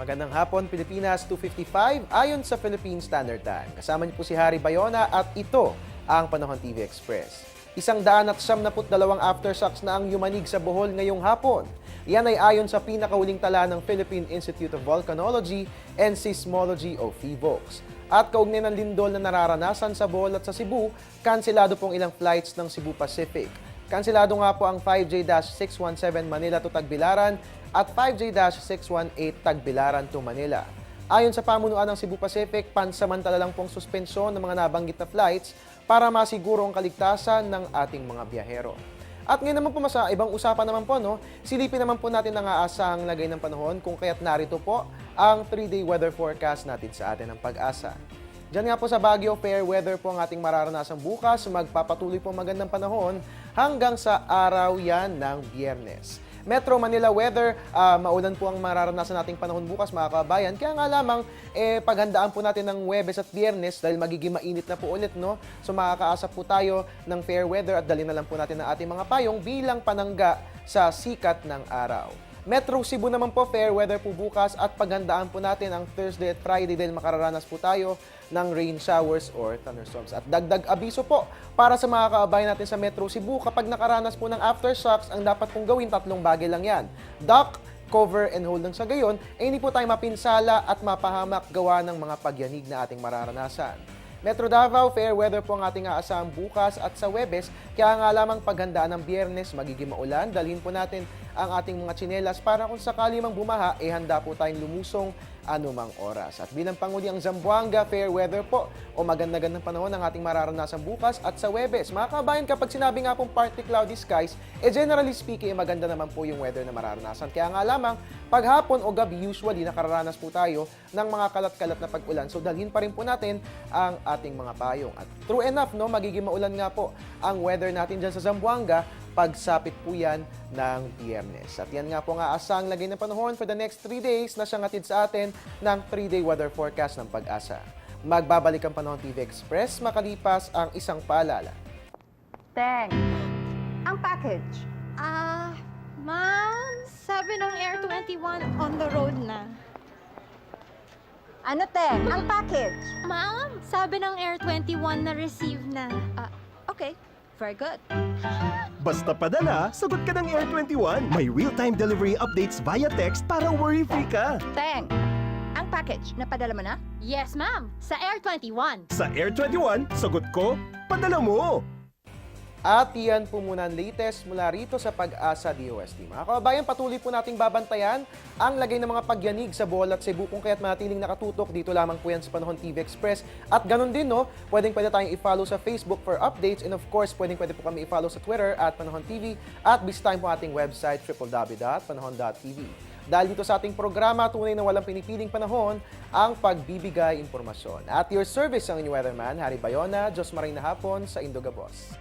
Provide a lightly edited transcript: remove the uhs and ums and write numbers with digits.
Magandang hapon, Pilipinas, 2:55 ayon sa Philippine Standard Time. Kasama niyo po si Harry Bayona at ito ang Panahon TV Express. 172 aftershocks na ang yumanig sa Bohol ngayong hapon. Yan ay ayon sa pinakahuling tala ng Philippine Institute of Volcanology and Seismology o PHIVOLCS. At kaugnay ng lindol na nararanasan sa Bohol at sa Cebu, kanselado pong ilang flights ng Cebu Pacific. Kanselado nga po ang 5J-617 Manila to Tagbilaran at 5J-618 Tagbilaran to Manila. Ayon sa pamunuan ng Cebu Pacific, pansamantala lang pong suspensyon ng mga nabanggit na flights para masiguro ang kaligtasan ng ating mga biyahero. At ngayon naman po sa ibang usapan naman po, silipin naman po natin ang aasang lagay ng panahon kung kaya't narito po ang 3-day weather forecast natin sa atin ng Pag-asa. Diyan nga po sa Baguio, fair weather po ang ating mararanasan bukas. Magpapatuloy po magandang panahon hanggang sa araw yan ng Biyernes. Metro Manila weather, maulan po ang mararanasan nating panahon bukas mga kabayan. Kaya nga lamang, paghandaan po natin ng Huwebes at Biyernes dahil magiging mainit na po ulit, no? So makakaasa po tayo ng fair weather at dali na lang po natin ang ating mga payong bilang panangga sa sikat ng araw. Metro Cebu naman po, fair weather po bukas at paghandaan po natin ang Thursday at Friday dahil makararanas po tayo ng rain showers or thunderstorms. At dagdag abiso po para sa mga kababayan natin sa Metro Cebu, kapag nakaranas po ng aftershocks, ang dapat pong gawin, tatlong bagay lang yan. Duck, cover, and hold ng sa gayon, hindi po tayo mapinsala at mapahamak gawa ng mga pagyanig na ating mararanasan. Metro Davao, fair weather po ang ating aasahang bukas at sa Huwebes, kaya nga lamang paghandaan ng Biyernes, magiging maulan. Dalhin po natin ang ating mga tsinelas para kung sakali mang bumaha, handa po tayong lumusong anumang oras. At bilang panguli ang Zamboanga, fair weather po o maganda-gandang panahon ang ating mararanasan bukas at sa Huwebes. Mga kabayan, kapag sinabi nga pong partly cloudy skies, generally speaking, maganda naman po yung weather na mararanasan. Kaya nga lamang, paghapon o gabi, usually nakararanas po tayo ng mga kalat-kalat na pag-ulan. So dalhin pa rin po natin ang ating mga payong. At true enough, magiging maulan nga po ang weather natin dyan sa Zamboanga pagsapit po yan ng Biyernes. At yan nga po nga asang lagay ng panahon for the next 3 days na siyang atid sa atin ng 3-day weather forecast ng Pag-asa. Magbabalik ang Panahon TV Express makalipas ang isang paalala. Teng, ang package. Ma'am, sabi ng Air 21 on the road na. Ano, Teng? Ang package. Ma'am, sabi ng Air 21 na receive na. Okay, very good. Basta padala, sagot ka ng Air 21. May real-time delivery updates via text para worry-free ka. Teng, ang package, napadala mo na? Yes, ma'am, sa Air 21. Sa Air 21, sagot ko, padala mo. At yan po muna ang latest mula rito sa Pag-asa DOST. Mga kababayan, patuloy po nating babantayan ang lagay ng mga pagyanig sa Bohol at Cebu kung kaya't manatiling nakatutok. Dito lamang po yan sa Panahon TV Express. At ganun din, pwede tayong i-follow sa Facebook for updates. And of course, pwede po kami i-follow sa Twitter at Panahon TV. At bisitahin po ating website, www.panahon.tv. Dahil dito sa ating programa, tunay na walang pinipiling panahon ang pagbibigay impormasyon. At your service ang inyong weatherman, Harry Bayona, Diyos maray na hapon sa Indogabos.